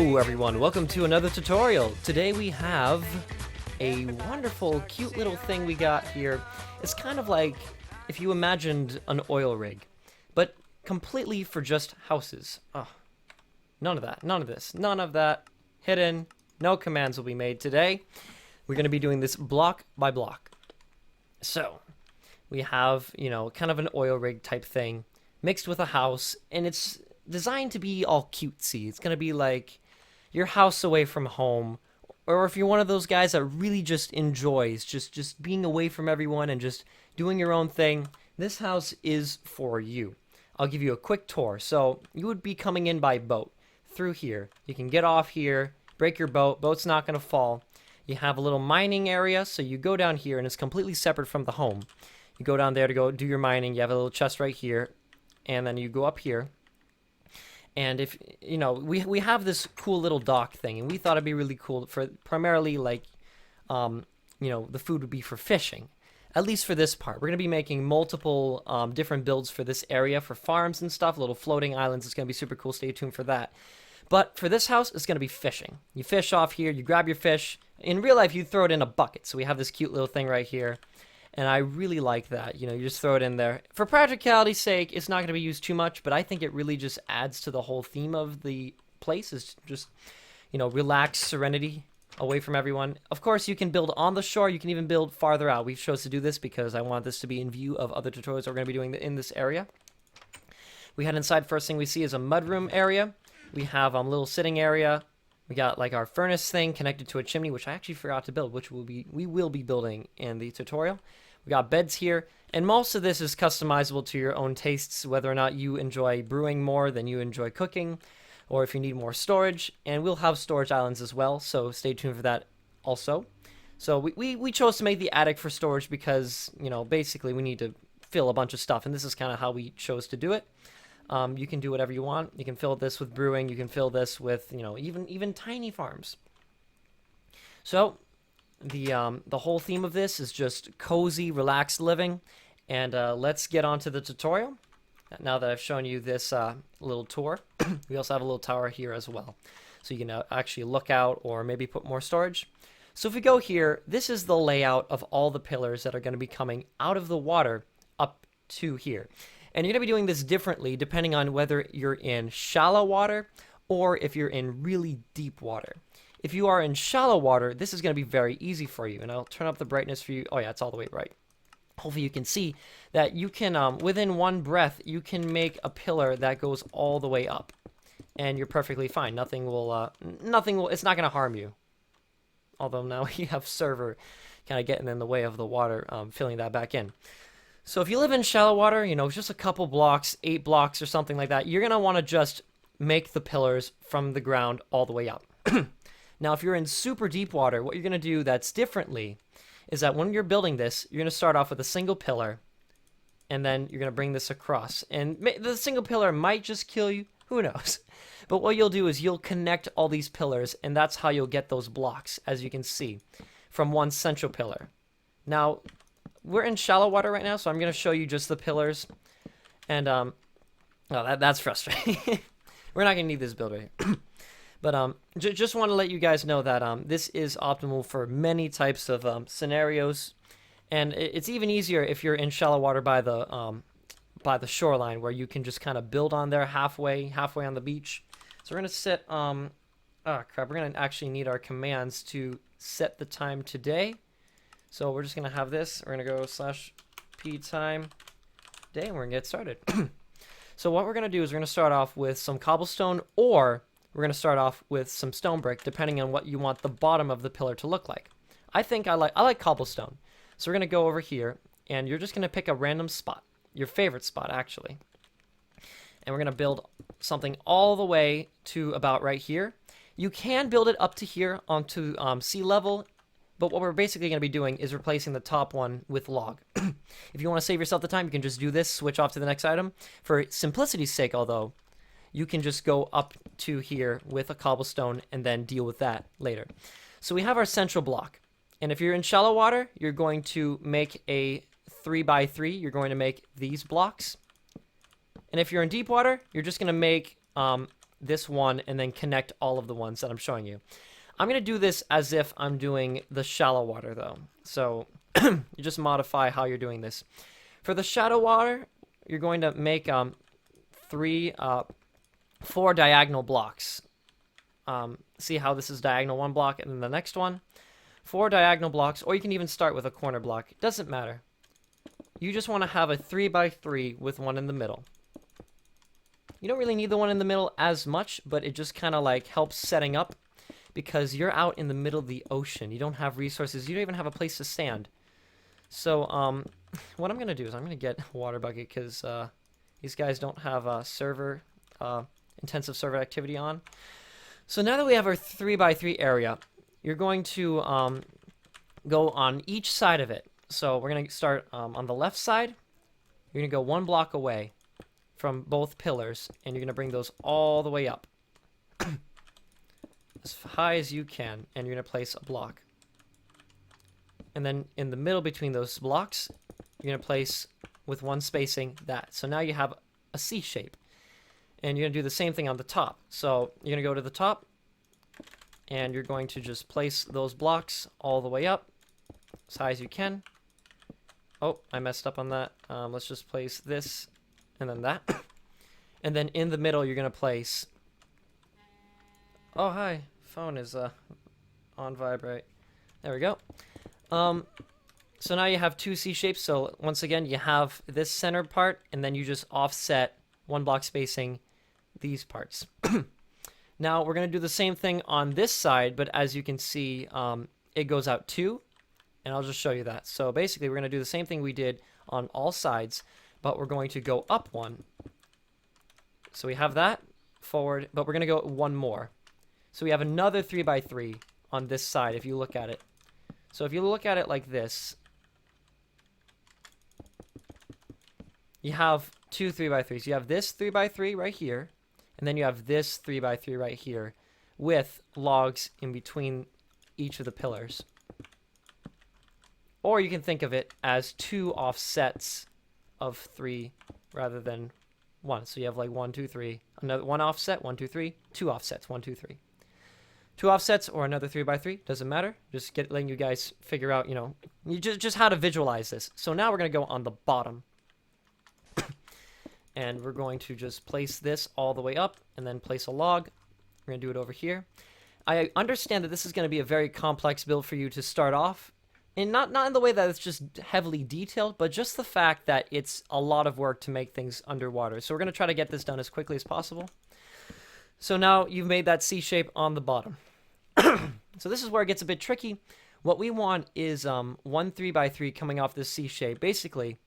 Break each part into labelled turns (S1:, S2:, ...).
S1: Hello everyone, welcome to another tutorial. Today we have a wonderful, cute little thing we got here. It's kind of like if you imagined an oil rig, but completely for just houses. Oh, none of that, none of this, none of that. Hidden, no commands will be made today. We're going to be doing this block by block. So, we have, kind of an oil rig type thing mixed with a house, and it's designed to be all cutesy. It's going to be like your house away from home, or if you're one of those guys that really just enjoys just being away from everyone and just doing your own thing, this house is for you. I'll give you a quick tour. So you would be coming in by boat through here. You can get off here, break your boat's not going to fall. You have a little mining area, so you go down here and it's completely separate from the home. You go down there to go do your mining. You have a little chest right here, and then you go up here. And if, we have this cool little dock thing, and we thought it'd be really cool for primarily like, the food would be for fishing, at least for this part. We're going to be making multiple different builds for this area for farms and stuff, little floating islands. It's going to be super cool. Stay tuned for that. But for this house, it's going to be fishing. You fish off here, you grab your fish. In real life, you throw it in a bucket. So we have this cute little thing right here. And I really like that. You just throw it in there. For practicality's sake, it's not going to be used too much, but I think it really just adds to the whole theme of the place. Is just, relax, serenity, away from everyone. Of course, you can build on the shore. You can even build farther out. We chose to do this because I want this to be in view of other tutorials we're going to be doing in this area. We head inside. First thing we see is a mudroom area. We have a little sitting area. We got like our furnace thing connected to a chimney, which I actually forgot to build, which we will be building in the tutorial. We got beds here, and most of this is customizable to your own tastes, whether or not you enjoy brewing more than you enjoy cooking, or if you need more storage. And we'll have storage islands as well, so stay tuned for that also. So we chose to make the attic for storage because, basically we need to fill a bunch of stuff, and this is kind of how we chose to do it. You can do whatever you want. You can fill this with brewing. You can fill this with, even tiny farms. So the whole theme of this is just cozy, relaxed living. And let's get on to the tutorial. Now that I've shown you this little tour, we also have a little tower here as well. So you can actually look out or maybe put more storage. So if we go here, this is the layout of all the pillars that are going to be coming out of the water up to here. And you're going to be doing this differently depending on whether you're in shallow water or if you're in really deep water. If you are in shallow water, this is going to be very easy for you. And I'll turn up the brightness for you. Oh yeah, it's all the way right. Hopefully you can see that you can, within one breath, you can make a pillar that goes all the way up. And you're perfectly fine. It's not going to harm you. Although now we have server kind of getting in the way of the water, filling that back in. So if you live in shallow water, just a couple blocks, 8 blocks or something like that, you're going to want to just make the pillars from the ground all the way up. Now, if you're in super deep water, what you're going to do that's differently is that when you're building this, you're going to start off with a single pillar, and then you're going to bring this across. And the single pillar might just kill you. Who knows? But what you'll do is you'll connect all these pillars, and that's how you'll get those blocks, as you can see, from one central pillar. Now, we're in shallow water right now, so I'm going to show you just the pillars. And, that's frustrating. We're not going to need this build right here. But just want to let you guys know that this is optimal for many types of scenarios. And it's even easier if you're in shallow water by the shoreline, where you can just kind of build on there halfway on the beach. So we're going to set, we're going to actually need our commands to set the time today. So we're just going to have this. We're going to go /p time day, and we're going to get started. So what we're going to do is we're going to start off with some cobblestone, or we're going to start off with some stone brick, depending on what you want the bottom of the pillar to look like. I like cobblestone. So we're going to go over here, and you're just going to pick a random spot, your favorite spot, actually. And we're going to build something all the way to about right here. You can build it up to here onto sea level, but what we're basically going to be doing is replacing the top one with log. If you want to save yourself the time, you can just do this, switch off to the next item. For simplicity's sake, although, you can just go up to here with a cobblestone and then deal with that later. So we have our central block. And if you're in shallow water, you're going to make a 3x3. You're going to make these blocks. And if you're in deep water, you're just going to make this one and then connect all of the ones that I'm showing you. I'm going to do this as if I'm doing the shallow water, though. So you just modify how you're doing this. For the shallow water, you're going to make 4 diagonal blocks. See how this is diagonal 1 block and then the next one? 4 diagonal blocks, or you can even start with a corner block. It doesn't matter. You just want to have a 3x3 with one in the middle. You don't really need the one in the middle as much, but it just kind of like helps setting up because you're out in the middle of the ocean. You don't have resources. You don't even have a place to stand. So what I'm going to do is I'm going to get a water bucket because these guys don't have intensive server activity on. So now that we have our 3x3 area, you're going to go on each side of it. So we're going to start on the left side. You're going to go 1 block away from both pillars, and you're going to bring those all the way up. As high as you can, and you're going to place a block. And then in the middle between those blocks, you're going to place, with 1 spacing, that. So now you have a C shape. And you're going to do the same thing on the top. So you're going to go to the top, and you're going to just place those blocks all the way up, as high as you can. Oh, I messed up on that. Let's just place this, and then that. And then in the middle, you're going to place... Oh, hi. Phone is on vibrate. There we go. So now you have 2 C shapes. So once again, you have this center part, and then you just offset 1 block spacing these parts. Now we're going to do the same thing on this side, but as you can see, it goes out 2, and I'll just show you that. So basically, we're going to do the same thing we did on all sides, but we're going to go up 1. So we have that forward, but we're going to go 1 more. So we have another 3x3 on this side if you look at it. So if you look at it like this, you have 2 3x3s. You have this 3x3 right here, and then you have this 3x3 right here with logs in between each of the pillars. Or you can think of it as 2 offsets of 3 rather than 1. So you have like 1, 2, 3, another 1 offset, 1, 2, 3, 2 offsets, 1, 2, 3. 2 offsets or another 3x3, doesn't matter. Just letting you guys figure out, just how to visualize this. So now we're going to go on the bottom. And we're going to just place this all the way up and then place a log. We're going to do it over here. I understand that this is going to be a very complex build for you to start off. And not in the way that it's just heavily detailed, but just the fact that it's a lot of work to make things underwater. So we're going to try to get this done as quickly as possible. So now you've made that C shape on the bottom. So this is where it gets a bit tricky. What we want is 1 3x3 coming off this C shape. Basically,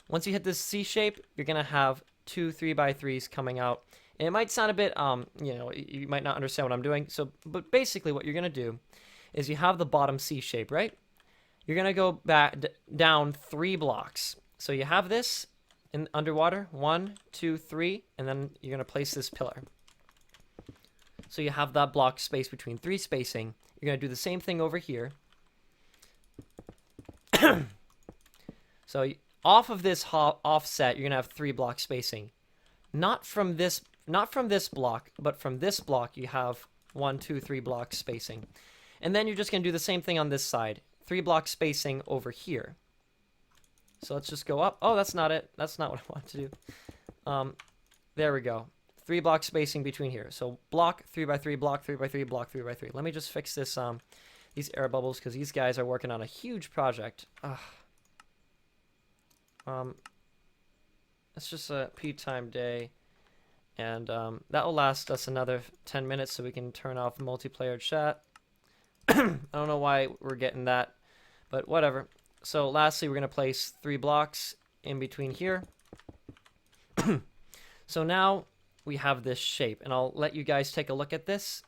S1: once you hit this C shape, you're going to have 2 3x3s coming out. And it might sound a bit, you might not understand what I'm doing. But basically what you're going to do is you have the bottom C shape, right? You're going to go back down 3 blocks. So you have this in underwater, 1, 2, 3, and then you're going to place this pillar. So you have that block space between 3 spacing. You're going to do the same thing over here. So off of this offset, you're going to have 3 block spacing. Not from this block, but from this block, you have 1, 2, 3 block spacing. And then you're just going to do the same thing on this side. 3 block spacing over here. So let's just go up. Oh, that's not it. That's not what I want to do. There we go. 3 block spacing between here. So block 3x3, block 3x3, block 3x3. Let me just fix this these air bubbles because these guys are working on a huge project. It's just a P time day, and that will last us another 10 minutes so we can turn off multiplayer chat. I don't know why we're getting that, but whatever. So lastly, we're going to place 3 blocks in between here. So now we have this shape, and I'll let you guys take a look at this.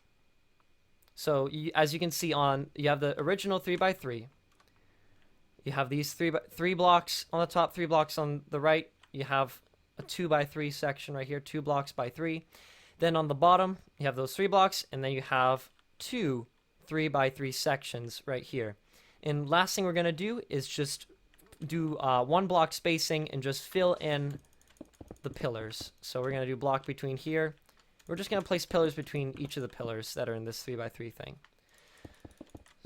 S1: So as you can see you have the original 3x3. You have these 3 blocks on the top, 3 blocks on the right. You have a 2x3 section right here, 2 blocks by 3. Then on the bottom, you have those 3 blocks, and then you have 2 3x3 sections right here. And last thing we're going to do is just do 1 block spacing and just fill in the pillars. So we're going to do block between here we're just going to place pillars between each of the pillars that are in this 3x3 thing.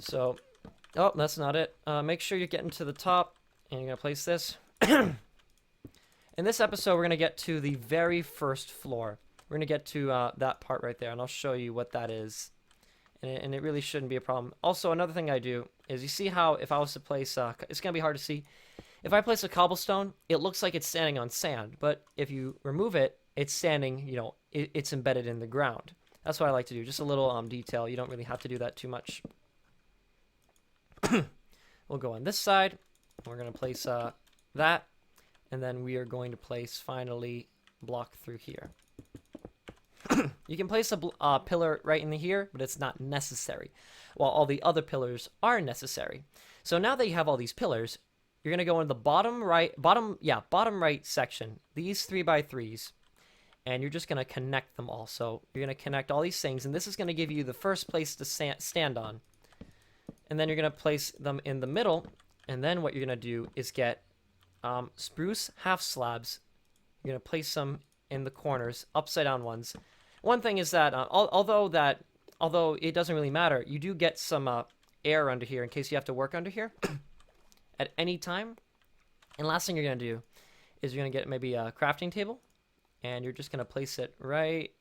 S1: So, oh, that's not it. Make sure you're getting to the top, and you're going to place this. In this episode, we're going to get to the very first floor. We're going to get to that part right there, and I'll show you what that is. And it really shouldn't be a problem. Also, another thing I do is, you see how if I was to place, it's going to be hard to see. If I place a cobblestone, it looks like it's standing on sand. But if you remove it, it's standing, you know, it's embedded in the ground. That's what I like to do. Just a little detail. You don't really have to do that too much. We'll go on this side. We're going to place that. And then we are going to place, finally, block through here. You can place a pillar right in here, but it's not necessary, while all the other pillars are necessary. So now that you have all these pillars, you're going to go in the bottom right section, these 3x3s, and you're just going to connect them all. So you're going to connect all these things, and this is going to give you the first place to stand on. And then you're going to place them in the middle, and then what you're going to do is get spruce half slabs. You're going to place them in the corners, upside down ones. One thing is that although it doesn't really matter, you do get some air under here in case you have to work under here at any time. And last thing you're going to do is you're going to get maybe a crafting table, and you're just going to place it right...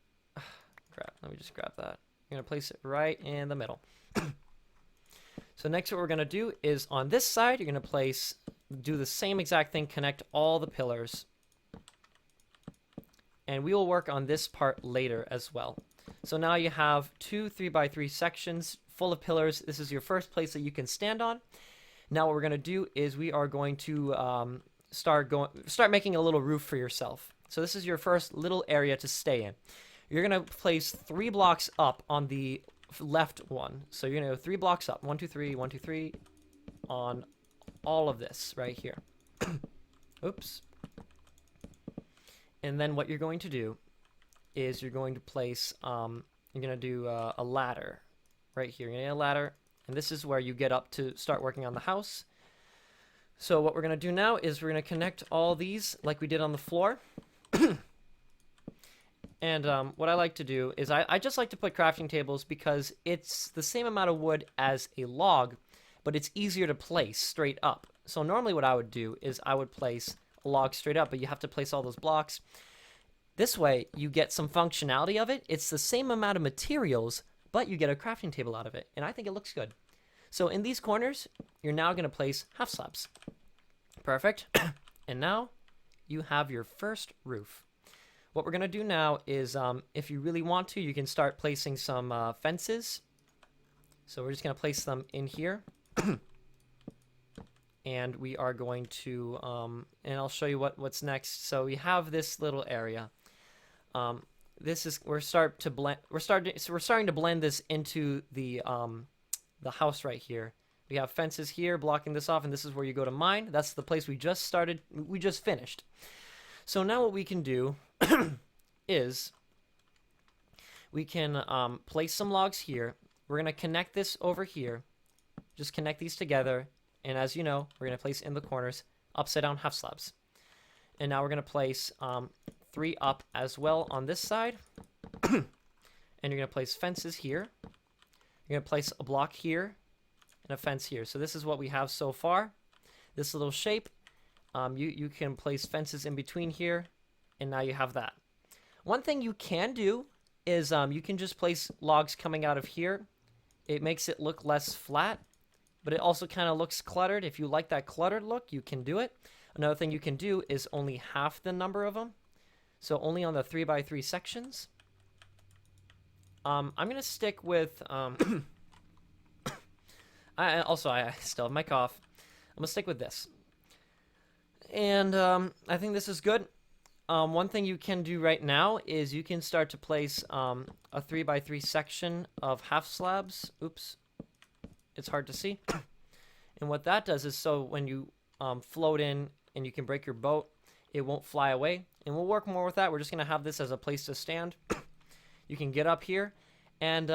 S1: crap, let me just grab that. You're going to place it right in the middle. So next what we're going to do is on this side, you're going to do the same exact thing, connect all the pillars. And we will work on this part later as well. So now you have two 3x3 sections full of pillars. This is your first place that you can stand on. Now what we're going to do is we are going to start making a little roof for yourself. So this is your first little area to stay in. You're going to place 3 blocks up on the left one. So you're going to go 3 blocks up. 1, 2, 3, 1, 2, 3 on all of this right here. Oops. And then what you're going to do is you're going to place, you're going to do a ladder right here. You're going to get a ladder, and this is where you get up to start working on the house. So what we're going to do now is we're going to connect all these like we did on the floor. And what I like to do is I just like to put crafting tables because it's the same amount of wood as a log, but it's easier to place straight up. So normally what I would do is I would place a log straight up, but you have to place all those blocks. This way, you get some functionality of it. It's the same amount of materials, but you get a crafting table out of it, and I think it looks good. So in these corners, you're now going to place half slabs. Perfect. And now you have your first roof. What we're going to do now is, if you really want to, you can start placing some fences. So we're just going to place them in here. And we are going to, and I'll show you what's next. So we have this little area. We're starting to blend this into the house right here. We have fences here blocking this off, and this is where you go to mine. That's the place we just finished. So now what we can do is we can place some logs here. We're gonna connect this over here. Just connect these together. And as you know, we're going to place in the corners upside down half slabs. And now we're going to place 3 up as well on this side. And you're going to place fences here. You're going to place a block here and a fence here. So this is what we have so far. This little shape. You can place fences in between here. And now you have that. One thing you can do is you can just place logs coming out of here. It makes it look less flat. But it also kind of looks cluttered. If you like that cluttered look, you can do it. Another thing you can do is only half the number of them. So only on the 3x3 sections. I'm going to stick with... I still have my cough. I'm going to stick with this. And I think this is good. One thing you can do right now is you can start to place a 3x3 section of half slabs. Oops. It's hard to see. And what that does is so when you float in and you can break your boat, it won't fly away. And we'll work more with that. We're just going to have this as a place to stand. You can get up here. And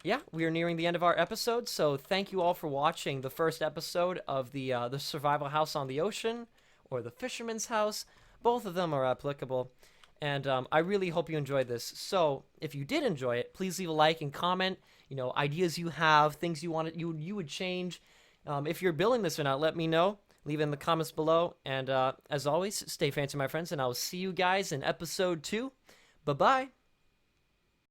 S1: yeah, we are nearing the end of our episode. So thank you all for watching the first episode of the survival house on the ocean or the fisherman's house. Both of them are applicable. And I really hope you enjoyed this. So if you did enjoy it, please leave a like and comment. Ideas you have, things you would change. If you're building this or not, let me know. Leave it in the comments below. And as always, stay fancy, my friends, and I'll see you guys in episode 2. Bye-bye.